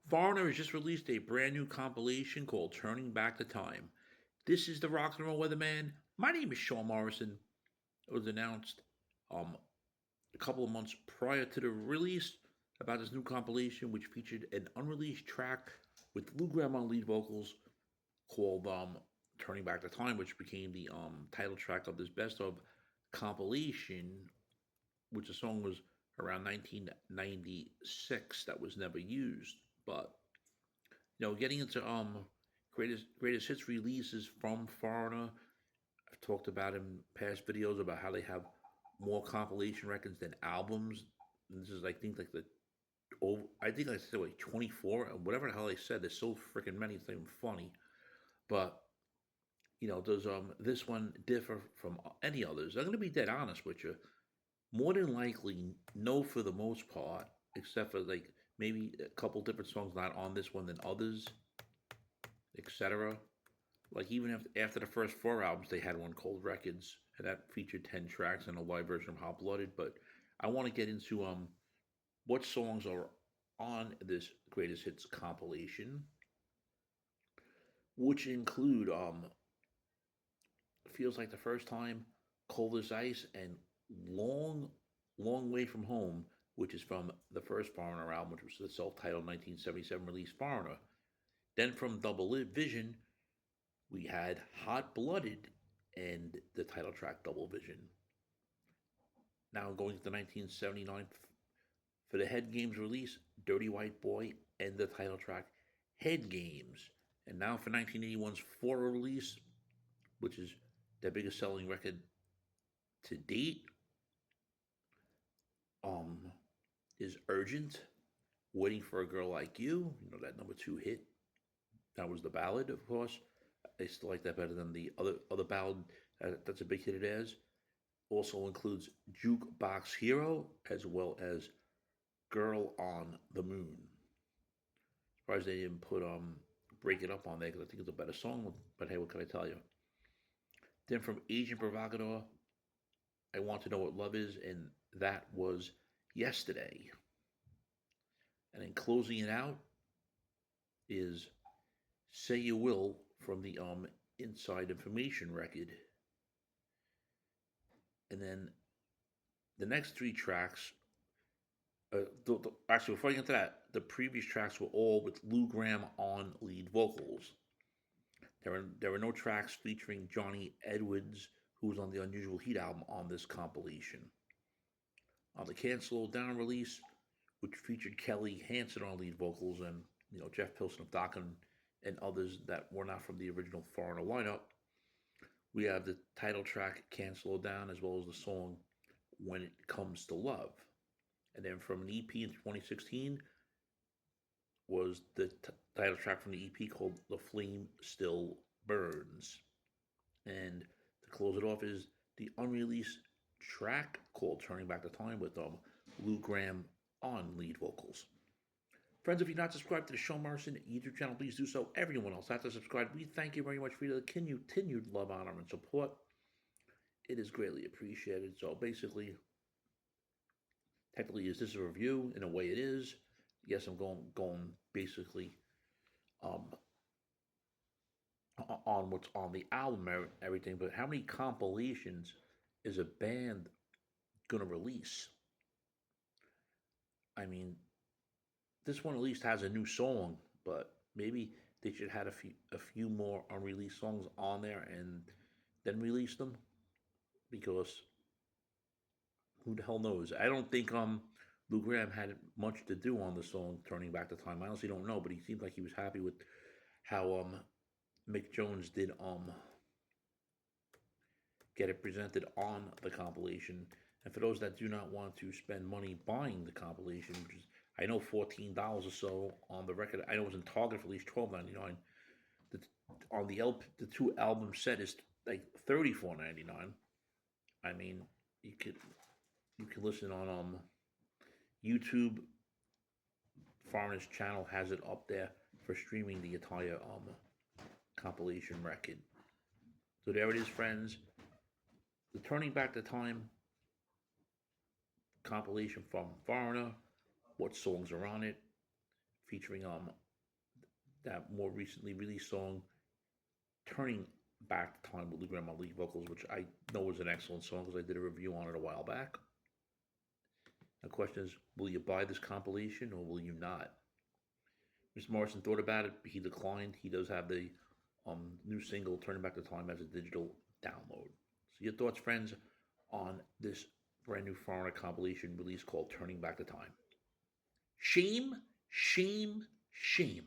Foreigner has just released a brand new compilation called Turning Back the Time. This is the Rock and Roll Weatherman. My name is Sean Morrison. It was announced um, a couple of months prior to the release about this new compilation, which featured an unreleased track with Lou Gramm on lead vocals called Turning Back the Time, which became the title track of this best of compilation, which the song was around 1996 that was never used. But getting into greatest hits releases from Foreigner. I've talked about in past videos about how they have more compilation records than albums. And this is I think like the I think I said like 24 or whatever the hell they said. There's so freaking many. It's not even funny. But does this one differ from any others? I'm gonna be dead honest with you. More than likely, no for the most part, except for like maybe a couple different songs not on this one than others, etc. Like even after the first four albums, they had one called Records, and that featured 10 tracks and a live version of Hot Blooded. But I want to get into what songs are on this greatest hits compilation, which include Feels Like the First Time, Cold as Ice, and Long Way from Home, which is from the first Foreigner album, which was the self-titled 1977 release Foreigner. Then from Double Vision, we had Hot Blooded and the title track Double Vision. Now going to the 1979 for the Head Games release, Dirty White Boy and the title track Head Games. And now for 1981's Fora release, which is their biggest selling record to date, um, is Urgent, Waiting for a Girl Like You. You know, that number 2 hit. That was the ballad, of course. I still like that better than the other ballad that's a big hit of theirs. Also includes Jukebox Hero as well as Girl on the Moon. Surprised they didn't put Break It Up on there because I think it's a better song. But hey, what can I tell you? Then from Agent Provocateur, I Want to Know What Love Is, and that was Yesterday. And then closing it out is Say You Will from the Inside Information record. And then the next 3 tracks, actually, before I get into that, the previous tracks were all with Lou Gramm on lead vocals. There were no tracks featuring Johnny Edwards, who was on the Unusual Heat album, on this compilation. On the Can't Slow Down release, which featured Kelly Hansen on lead vocals and Jeff Pilson of Dokken and others that were not from the original Foreigner lineup, we have the title track Can't Slow Down as well as the song When It Comes to Love. And then from an EP in 2016 was the title track from the EP called The Flame Still Burns. And to close it off is the unreleased track called Turning Back the Time with Lou Gramm on lead vocals. Friends, if you're not subscribed to the Sean Morrison YouTube channel, please do so. Everyone else has to subscribe. We thank you very much for your continued love, honor, and support. It is greatly appreciated. So basically, technically, is this a review? In a way, it is. Yes, I'm going basically um, on what's on the album and everything, but how many compilations is a band gonna release? I mean, this one at least has a new song, but maybe they should have a few more unreleased songs on there and then release them because who the hell knows? I don't think Lou Gramm had much to do on the song "Turning Back the Time." I honestly don't know, but he seemed like he was happy with how Mick Jones did get it presented on the compilation. And for those that do not want to spend money buying the compilation, which is I know $14 or so on the record. I know it was in Target for at least $12.99. On the 2 album set is like $34.99. I mean, you could listen on YouTube. Foreigner's channel has it up there for streaming the entire compilation record. So there it is, friends. The Turning Back the Time compilation from Foreigner. What songs are on it? featuring that more recently released song, Turning Back Time with the Grandma Lee vocals, which I know is an excellent song because I did a review on it a while back. The question is, will you buy this compilation or will you not? Mr. Morrison thought about it, but he declined. He does have the new single, Turning Back the Time, as a digital download. So your thoughts, friends, on this brand new foreigner compilation release called Turning Back the Time. Shame, shame, shame.